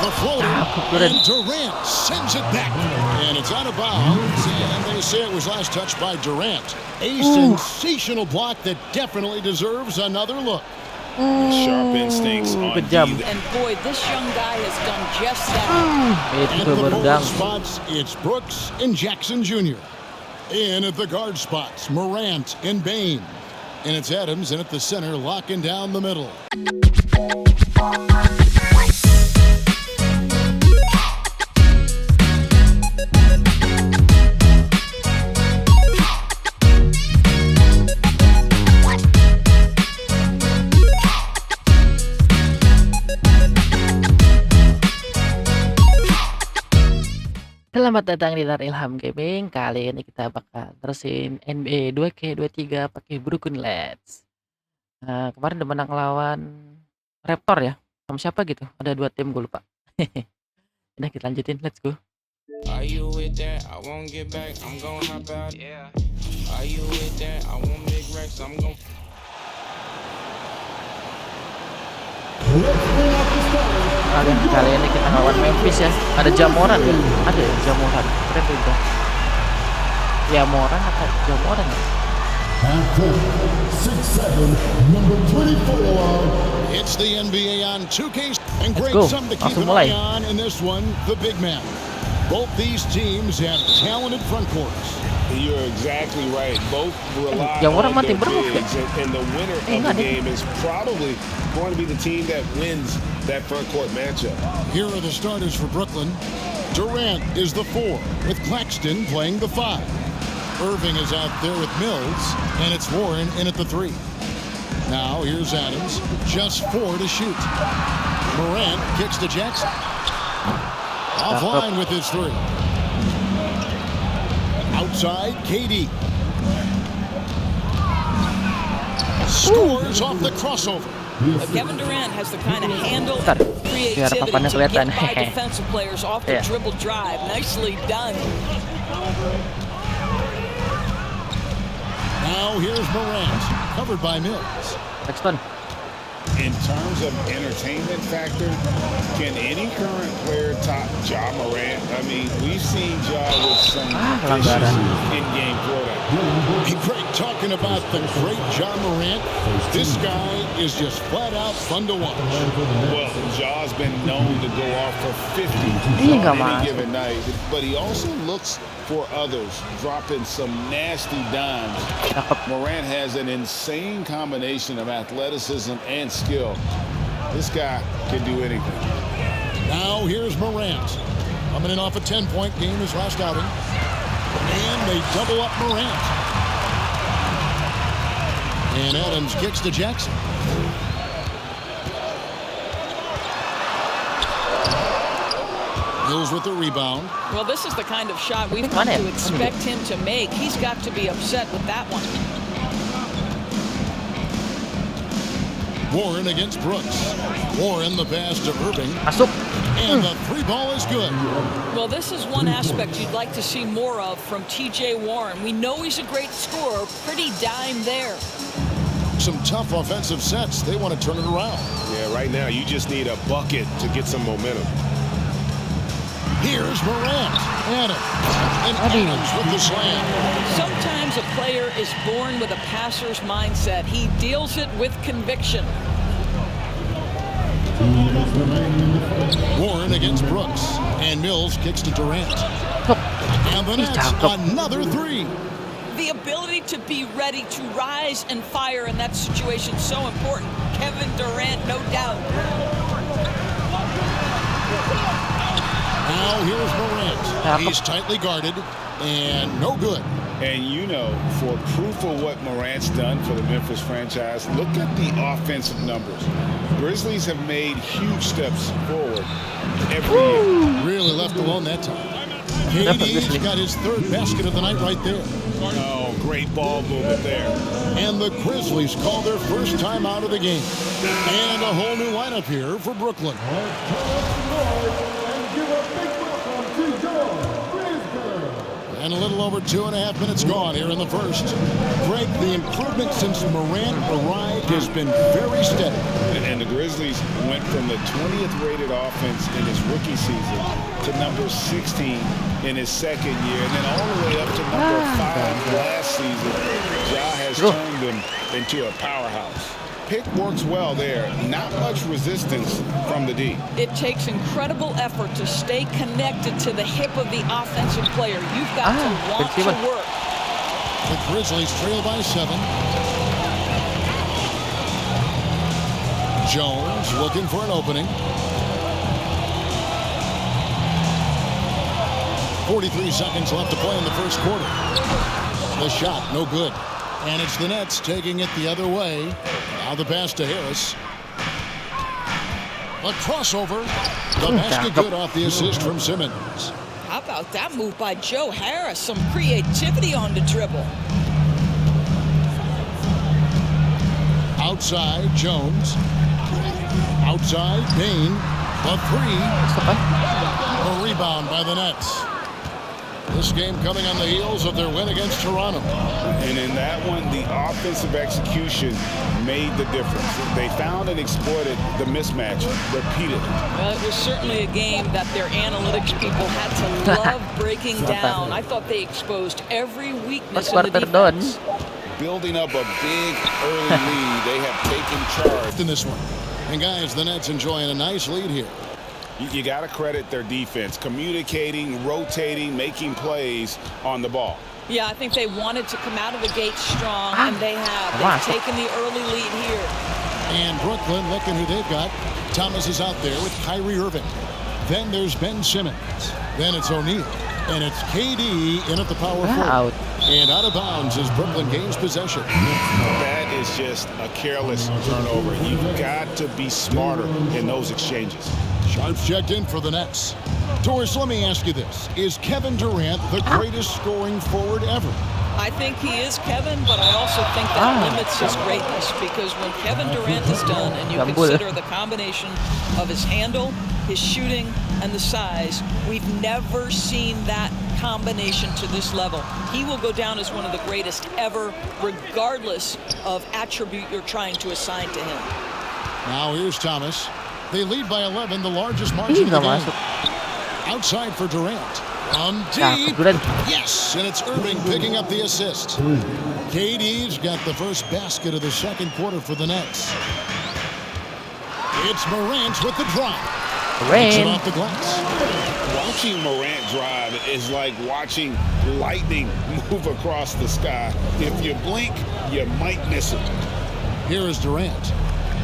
The floater, and Durant sends it back. And it's out of bounds, and they say it was last touched by Durant. A sensational block that definitely deserves another look. Sharp instincts on Kejam. And boy, this young guy has done just that. At the forward spots, it's Brooks and Jackson Jr. In at the guard spots, Morant and Bain. And it's Adams in at the center, locking down the middle. Selamat datang di Lar Ilham Gaming. Kali ini kita bakal terusin NBA 2K23 pakai Brooklyn Nets. Kemarin udah menang lawan Raptor ya. Sama siapa gitu? Ada 2 tim, gue lupa. Udah kita lanjutin, let's go. Are you with that? I won't get back. I'm gonna hop out. Yeah. Are you with that? I want big racks. I'm gonna. Kali ini kita lawan Memphis ya. Ada JA Morant ya? Ada ya JA Morant. Keren juga. Ya Morant atau JA Morant ya? It's the NBA on 2K and great go. something to keep an eye on in this one, the big man. Both these teams have talented front courts. You're exactly right. Both rely Yang orang on mati their beruk ya? bigs, and the winner of the game is probably going to be the team that wins that front court matchup. Here are the starters for Brooklyn. Durant is the 4, with Claxton playing the 5. Irving is out there with Mills, and it's Warren in at the 3. Now here's Adams, just 4 to shoot. Morant kicks to Jackson. Offline with his 3. Outside, KD. Scores off the crossover. Kevin Durant has the kind of handle, Biar creativity papannya to kelihatan. get by defensive players off the dribble drive. Nicely done. Now here's Morant, covered by Mills. Next one. In terms of entertainment factor, can any current player top Ja Morant? I mean, we've seen Ja with some vicious in-game throwdown. Hey, Greg, talking about the great Ja Morant, this guy is just flat out fun to watch. Well, Ja's been known to go off for 50 on any given night, but he also looks for others, dropping some nasty dimes. Morant has an insane combination of athleticism and skill. This guy can do anything. Now here's Morant, coming in off a 10-point game his last outing. And they double up Morant. And Adams kicks to Jackson. Mills with the rebound. Well, this is the kind of shot we've come to expect him to make. He's got to be upset with that one. Warren against Brooks. Warren the pass to Irving. Masuk. And the 3 ball is good. Well, this is one aspect you'd like to see more of from TJ Warren. We know he's a great scorer, pretty dime there. Some tough offensive sets. They want to turn it around. Yeah, right now you just need a bucket to get some momentum. Here's Morant. Adams with the slam. Sometimes a player is born with a passer's mindset. He deals it with conviction. Warren against Brooks. And Mills kicks to Durant. And the Nets, another 3. The ability to be ready to rise and fire in that situation is so important. Kevin Durant, no doubt. Now here's Morant. He's tightly guarded and no good. And you know, for proof of what Morant's done for the Memphis franchise, look at the offensive numbers. Grizzlies have made huge steps forward every year. Really left alone that time. KD's got his 3rd basket of the night right there. Oh, great ball movement there. And the Grizzlies call their first time out of the game. And a whole new lineup here for Brooklyn. And a little over 2.5 minutes gone here in the first. Greg, the improvement since Morant arrived has been very steady. And the Grizzlies went from the 20th rated offense in his rookie season to number 16 in his second year, and then all the way up to number 5 last season. Ja has turned them into a powerhouse. Pick works well there. Not much resistance from the D. It takes incredible effort to stay connected to the hip of the offensive player. You've got to want to work. The Grizzlies trail by 7. Jones looking for an opening. 43 seconds left to play in the first quarter. The shot, no good. And it's the Nets taking it the other way. Now the pass to Harris. A crossover. The basket good off the assist from Simmons. How about that move by Joe Harris? Some creativity on the dribble. Outside, Jones. Outside, Bain. The 3. A rebound by the Nets. This game coming on the heels of their win against Toronto. And in that one, the offensive execution made the difference. They found and exploited the mismatch repeatedly. Well, it was certainly a game that their analytics people had to love breaking down. I thought they exposed every weakness in the defense. Building up a big early lead, they have taken charge in this one. And guys, the Nets enjoying a nice lead here. You got to credit their defense, communicating, rotating, making plays on the ball. Yeah, I think they wanted to come out of the gate strong, and they have. They've taken the early lead here. And Brooklyn, looking who they've got. Thomas is out there with Kyrie Irving. Then there's Ben Simmons. Then it's O'Neal. And it's KD in at the power forward. And out of bounds as Brooklyn gains possession. That is just a careless turnover. You've got to be smarter in those exchanges. Sharps checked in for the Nets. Doris, let me ask you this. Is Kevin Durant the greatest scoring forward ever? I think he is, Kevin, but I also think that limits his greatness, because when Kevin Durant is done and you consider the combination of his handle, his shooting, and the size, we've never seen that combination to this level. He will go down as one of the greatest ever, regardless of attribute you're trying to assign to him. Now here's Thomas. They lead by 11, the largest margin of the game. Outside for Durant. Deep. Yes, and it's Irving picking up the assist. KD's got the first basket of the second quarter for the Nets. It's Morant with the drop. Takes it off the glass. Watching Morant drive is like watching lightning move across the sky. If you blink, you might miss it. Here is Durant.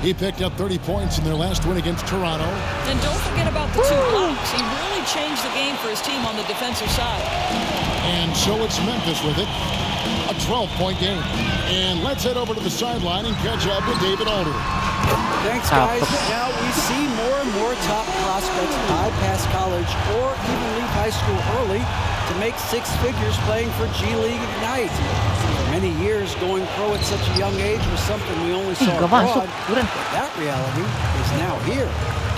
He picked up 30 points in their last win against Toronto. And don't forget about the 2 blocks. He really changed the game for his team on the defensive side. And so it's Memphis with it. A 12-point game. And let's head over to the sideline and catch up with David Alder. Thanks, guys. Now we see more and more top prospects bypass college or even leave high school early to make 6 figures playing for G League Ignite. For many years, going pro at such a young age was something we only saw abroad, but that reality is now here.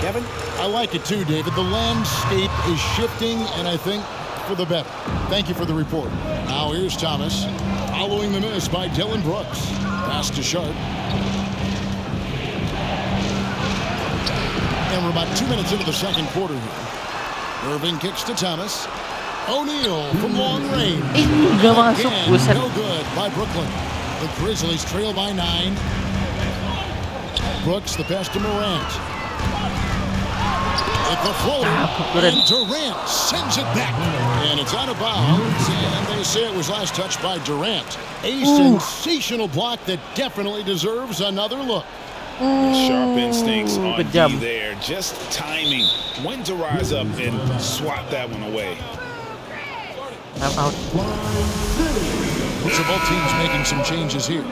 Kevin? I like it too, David. The landscape is shifting, and I think for the better. Thank you for the report. Now here's Thomas, following the miss by Dylan Brooks. Pass to Sharp. And we're about 2 minutes into the second quarter here. Irving kicks to Thomas. O'Neal from long range. Again, no good by Brooklyn. The Grizzlies trail by 9. Brooks, the pass to Morant. At the floater, and Durant sends it back. And it's out of bounds, and they say it was last touched by Durant. A sensational block that definitely deserves another look. Sharp instincts on D there. Just timing when to rise up and swat that one away. So both teams making some changes here.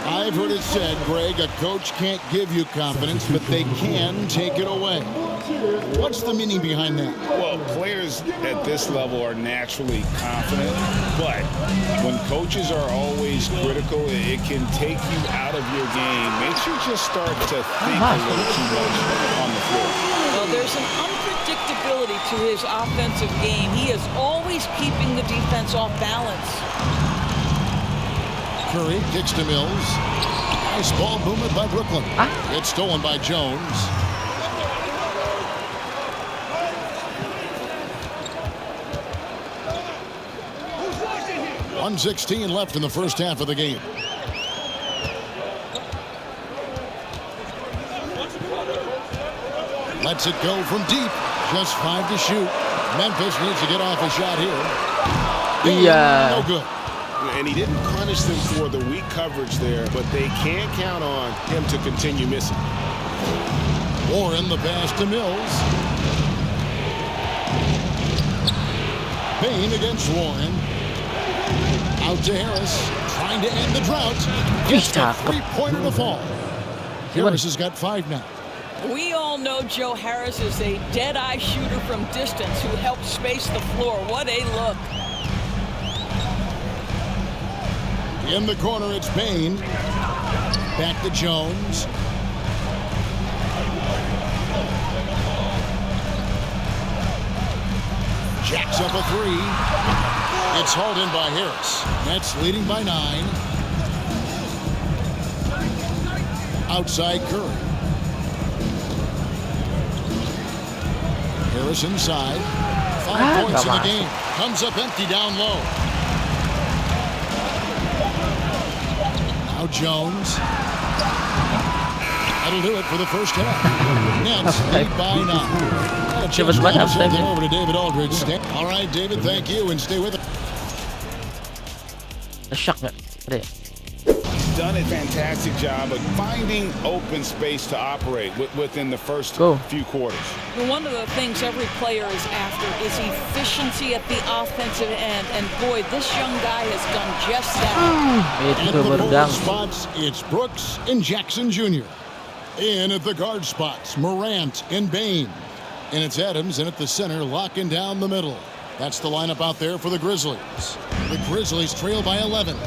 I've heard it said, Greg, a coach can't give you confidence, but they can take it away. What's the meaning behind that? Well, players at this level are naturally confident, but when coaches are always critical, it can take you out of your game. Makes you just start to think a little too much on the floor. Well, there's an unpredictability to to his offensive game. He is always keeping the defense off balance. Curry kicks to Mills. Nice ball movement by Brooklyn. It's stolen by Jones. .116 left in the first half of the game. Lets it go from deep. Just 5 to shoot. Memphis needs to get off a shot here. Yeah. No good. And he didn't punish them for the weak coverage there, but they can't count on him to continue missing. Warren the pass to Mills. Payne against Warren. Out to Harris. Trying to end the drought. Gets the three-pointer to fall. Harris has got 5 now. We all know Joe Harris is a dead-eye shooter from distance who helps space the floor. What a look. In the corner, it's Payne. Back to Jones. Jacks up a 3. It's hauled in by Harris. Nets leading by 9. Outside Curry. Harris inside. 5 points in the game. Comes up empty down low. Now Jones. That'll do it for the first half. Nets lead by 9. Over to David Aldridge. All right, David, thank you, and stay with us. He's done a fantastic job of finding open space to operate within the first few quarters. One of the things every player is after is efficiency at the offensive end, and boy, this young guy has done just that. At the forward spots, it's Brooks and Jackson Jr. In at the guard spots, Morant and Payne. And it's Adams in at the center, locking down the middle. That's the lineup out there for the Grizzlies. The Grizzlies trail by 11.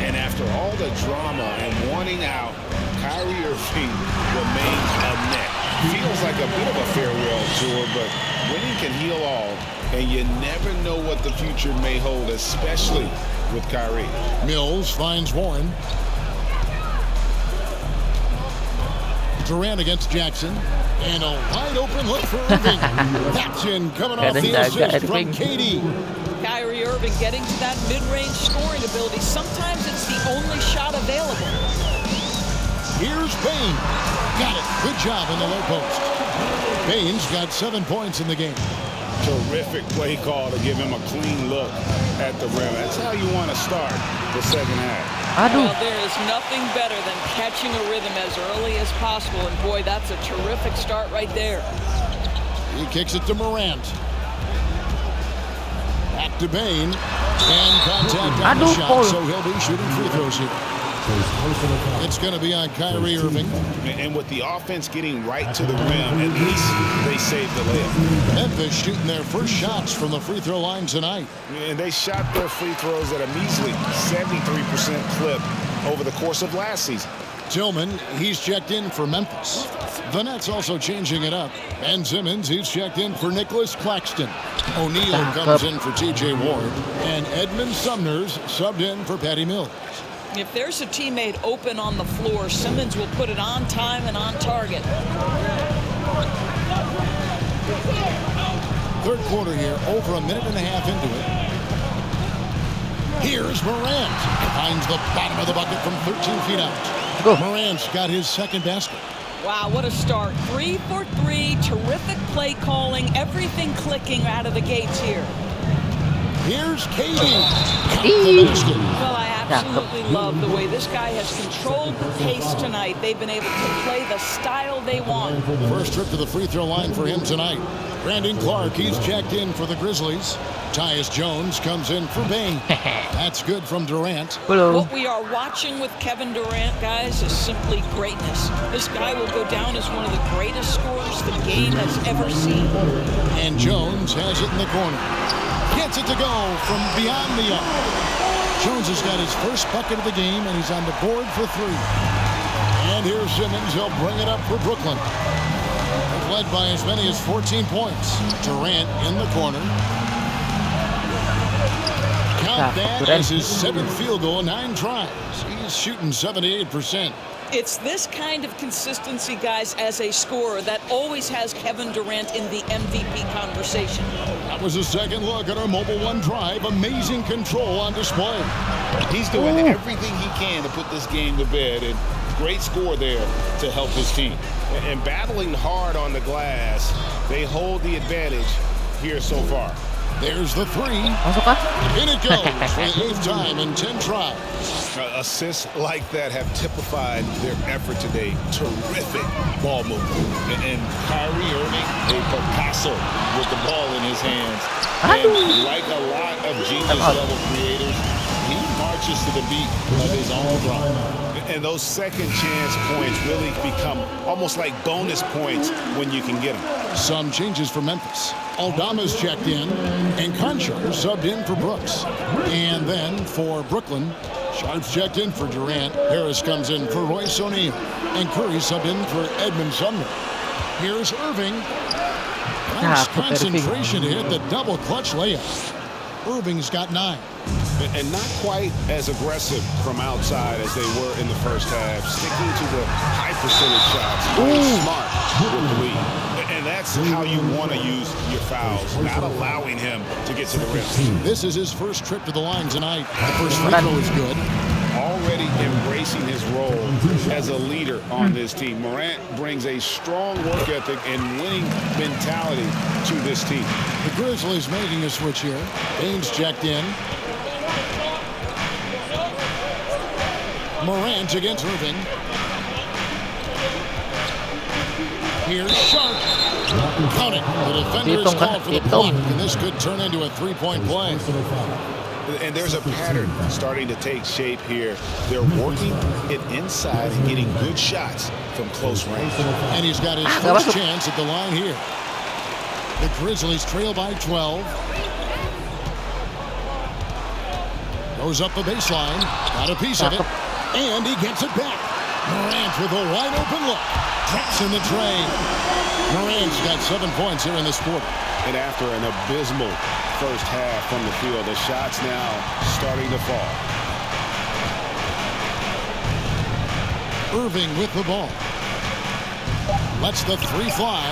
And after all the drama and wanting out, Kyrie Irving remains a net. Feels like a bit of a farewell tour, but winning can heal all, and you never know what the future may hold, especially with Kyrie. Mills finds Warren. Durant against Jackson. And a wide open look for Irving. That's in, coming off the assist from KD. Kyrie Irving getting to that mid-range scoring ability. Sometimes it's the only shot available. Here's Payne. Got it. Good job in the low post. Payne's got 7 points in the game. Terrific play call to give him a clean look at the rim. That's how you want to start the second half. Well, there is nothing better than catching a rhythm as early as possible, and boy, that's a terrific start right there. He kicks it to Morant. Back to Payne. And contact on the shot, so he'll be shooting free throws here. It's going to be on Kyrie Irving. And with the offense getting right to the rim, at least they saved the layup. Memphis shooting their first shots from the free throw line tonight. And they shot their free throws at a measly 73% clip over the course of last season. Tillman, he's checked in for Memphis. The Nets also changing it up. Ben Simmons, he's checked in for Nicholas Claxton. O'Neal comes in for T.J. Ward. And Edmund Sumner's subbed in for Patty Mills. If there's a teammate open on the floor, Simmons will put it on time and on target. Third quarter here, over a minute and a half into it. Here's Morant. Finds the bottom of the bucket from 13 feet out. Morant's got his second basket. Wow, what a start. 3 for 3, terrific play calling, everything clicking out of the gates here. Here's KD. Well, I absolutely love the way this guy has controlled the pace tonight. They've been able to play the style they want. First trip to the free throw line for him tonight. Brandon Clark, he's checked in for the Grizzlies. Tyus Jones comes in for Payne. That's good from Durant. What we are watching with Kevin Durant, guys, is simply greatness. This guy will go down as one of the greatest scorers the game has ever seen. And Jones has it in the corner. Gets it to go from beyond the arc. Jones has got his first bucket of the game, and he's on the board for 3. And here's Simmons. He'll bring it up for Brooklyn. led by as many as 14 points. Durant in the corner. Count that as his 7th field goal in 9 tries. He's shooting 78%. It's this kind of consistency, guys, as a scorer that always has Kevin Durant in the MVP conversation. That was a second look at our Mobile One drive. Amazing control on display. He's doing everything he can to put this game to bed, and great score there to help his team. And battling hard on the glass, they hold the advantage here so far. There's the 3. Masuk kah? In it goes for the 8th time in 10 tries. Assists like that have typified their effort today. Terrific ball movement. And Kyrie Irving, a Picasso with the ball in his hands. And like a lot of genius-level creators, he marches to the beat of his own drum. And those second chance points really become almost like bonus points when you can get them. Some changes for Memphis. Aldama's checked in, and Conchar subbed in for Brooks. And then for Brooklyn, Sharp's checked in for Durant. Harris comes in for Royce O'Neal. And Curry subbed in for Edmund Sumner. Here's Irving. Nice concentration to hit the double clutch layup. Irving's got 9. And not quite as aggressive from outside as they were in the first half, sticking to the high percentage shots. Smart with the lead. And that's how you want to use your fouls, not allowing him to get to the rim. This is his first trip to the line tonight. The first free throw is good. Already embracing his role as a leader on this team. Morant brings a strong work ethic and winning mentality to this team. The Grizzlies making a switch here. Baines checked in. Morant against Irving. Here's Sharp. Count it. The defender is called for the block, and this could turn into a 3-point play. And there's a pattern starting to take shape here. They're working it inside and getting good shots from close range. And he's got his first chance at the line here. The Grizzlies trail by 12. Goes up the baseline. Got a piece of it. And he gets it back. Morant with a wide open look. Traps in the tray. Morant's got 7 points here in this quarter. And after an abysmal first half from the field, the shots now starting to fall. Irving with the ball. Lets the 3 fly.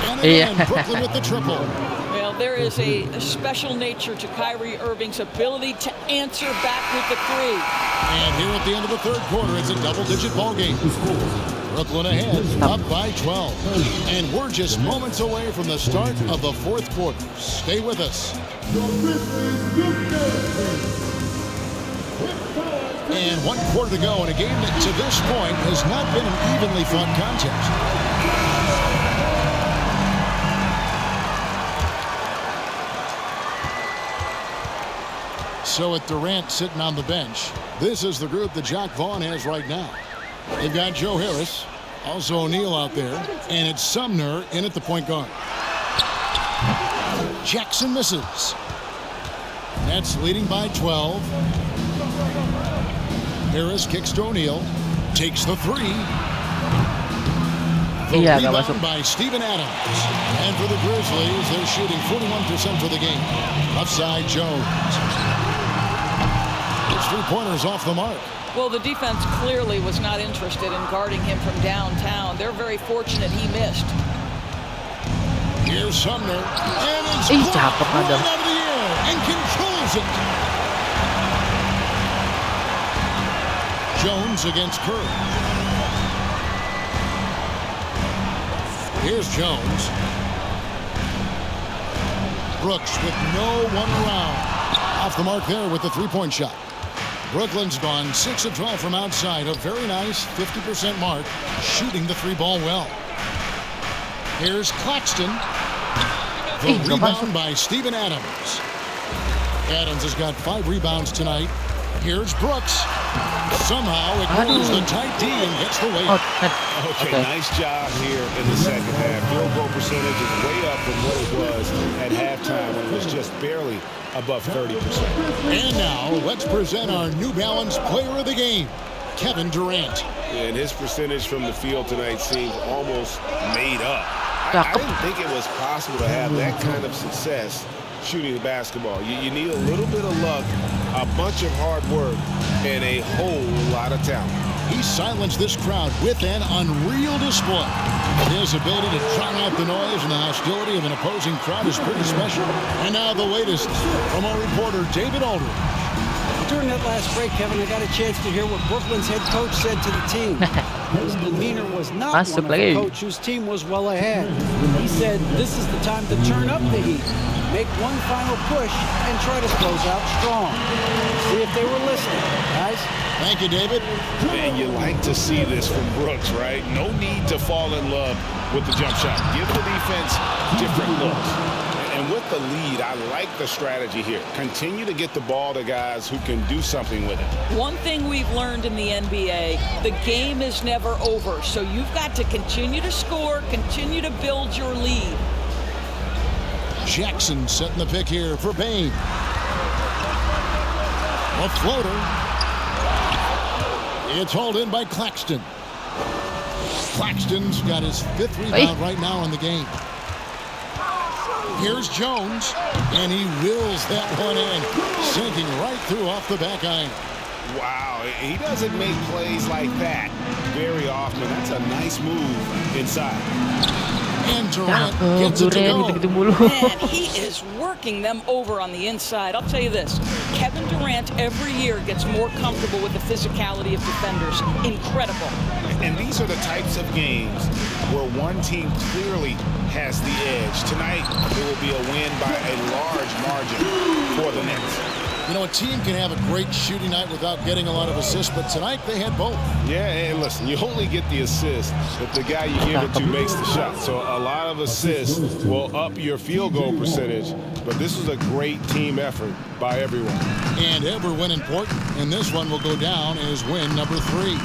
And again, Brooklyn with the triple. Well, there is a special nature to Kyrie Irving's ability to answer back with the 3. And here at the end of the third quarter, it's a double-digit ball game. Brooklyn ahead, up by 12. And we're just moments away from the start of the fourth quarter. Stay with us. And 1 quarter to go in a game that to this point has not been an evenly fought contest. So with Durant sitting on the bench, this is the group that Jack Vaughn has right now. They've got Joe Harris, also O'Neal out there, and it's Sumner in at the point guard. Jackson misses. Nets leading by 12. Harris kicks to O'Neal, takes the 3. The rebound by Steven Adams. And for the Grizzlies, they're shooting 41% for the game. Offside Jones. His 3-pointers off the mark. Well, the defense clearly was not interested in guarding him from downtown. They're very fortunate he missed. Here's Sumner. And it's blocked right out of the air and controls it. Jones against Curry. Here's Jones. Brooks with no one around. Off the mark there with the 3-point shot. Brooklyn's gone 6 of 12 from outside. A very nice 50% mark. Shooting the 3-ball well. Here's Claxton. The rebound by Steven Adams. Adams has got 5 rebounds tonight. Here's Brooks. Somehow ignores the tight D and gets the layup. Okay, nice job here in the second half. Field goal percentage is way up from what it was at halftime when it was just barely above 30%. And now let's present our New Balance player of the game, Kevin Durant. And his percentage from the field tonight seems almost made up. I I didn't think it was possible to have that kind of success shooting the basketball. You need a little bit of luck, a bunch of hard work, and a whole lot of talent. He silenced this crowd with an unreal display. His ability to drown out the noise and the hostility of an opposing crowd is pretty special. And now the latest from our reporter, David Aldridge. During that last break, Kevin, I got a chance to hear what Brooklyn's head coach said to the team. His demeanor was not one of a coach whose team was well ahead. He said, this is the time to turn up the heat, make one final push, and try to close out strong. See if they were listening, guys. Thank you, David. And you like to see this from Brooks, right? No need to fall in love with the jump shot. Give the defense different looks. And with the lead, I like the strategy here. Continue to get the ball to guys who can do something with it. One thing we've learned in the NBA, the game is never over. So you've got to continue to score, continue to build your lead. Jackson setting the pick here for Bain. A floater. It's hauled in by Claxton. Claxton's got his 5th rebound right now in the game. Here's Jones, and he wills that one in, sinking right through off the back iron. Wow, he doesn't make plays like that very often. That's a nice move inside. And Durant gets it to go. Man, he is working them over on the inside. I'll tell you this, Kevin Durant every year gets more comfortable with the physicality of defenders. Incredible. And these are the types of games where one team clearly has the edge. Tonight, it will be a win by a large margin for the Nets. You know, a team can have a great shooting night without getting a lot of assists, but tonight they had both. Yeah, and listen, you only get the assist if the guy you give it to makes the shot. So a lot of assists will up your field goal percentage, but this was a great team effort by everyone. And every win important, and this one will go down as win number 3.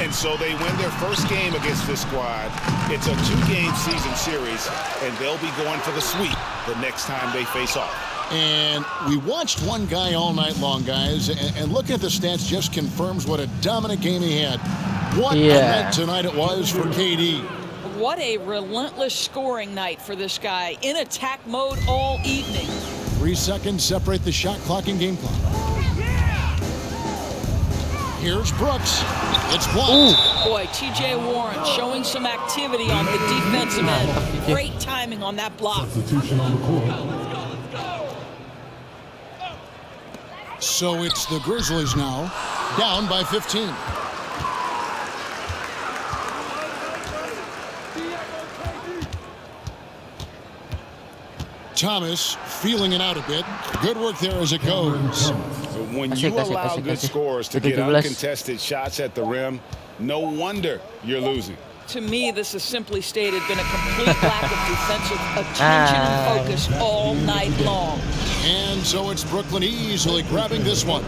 And so they win their first game against this squad. It's a 2-game season series, and they'll be going for the sweep the next time they face off. And we watched one guy all night long, guys, and looking at the stats just confirms what a dominant game he had. What a night tonight it was for KD. What a relentless scoring night for this guy. In attack mode all evening. 3 seconds separate the shot clock and game clock. Here's Brooks. It's blocked. Boy, TJ Warren showing some activity on the defensive end. Great timing on that block. So it's the Grizzlies now, down by 15. Thomas feeling it out a bit. Good work there as it goes. When you allow good scores to get uncontested shots at the rim, no wonder you're losing. To me, this has simply stated been a complete lack of defensive attention and focus all night long. And so it's Brooklyn easily grabbing this one.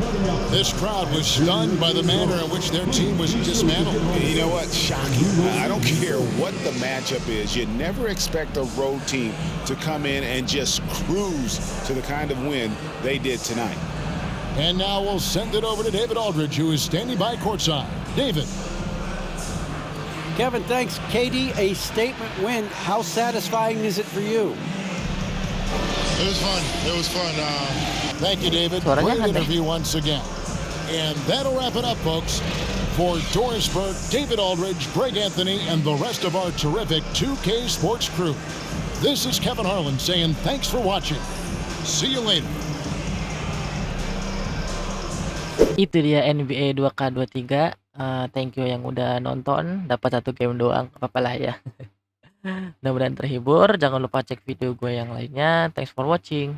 This crowd was stunned by the manner in which their team was dismantled. You know what? Shocking. I don't care what the matchup is. You never expect a road team to come in and just cruise to the kind of win they did tonight. And now we'll send it over to David Aldridge, who is standing by courtside. David. Kevin, thanks. KD, a statement win. How satisfying is it for you? It was fun. It was fun. Thank you, David. Great interview once again. And that'll wrap it up, folks. For Doris Burke, David Aldridge, Greg Anthony, and the rest of our terrific 2K Sports crew, this is Kevin Harlan saying thanks for watching. See you later. Itu dia NBA 2K23. Thank you yang udah nonton. Dapat 1 game doang, apa-apa lah ya. Mudah-mudahan terhibur. Jangan lupa cek video gue yang lainnya. Thanks for watching.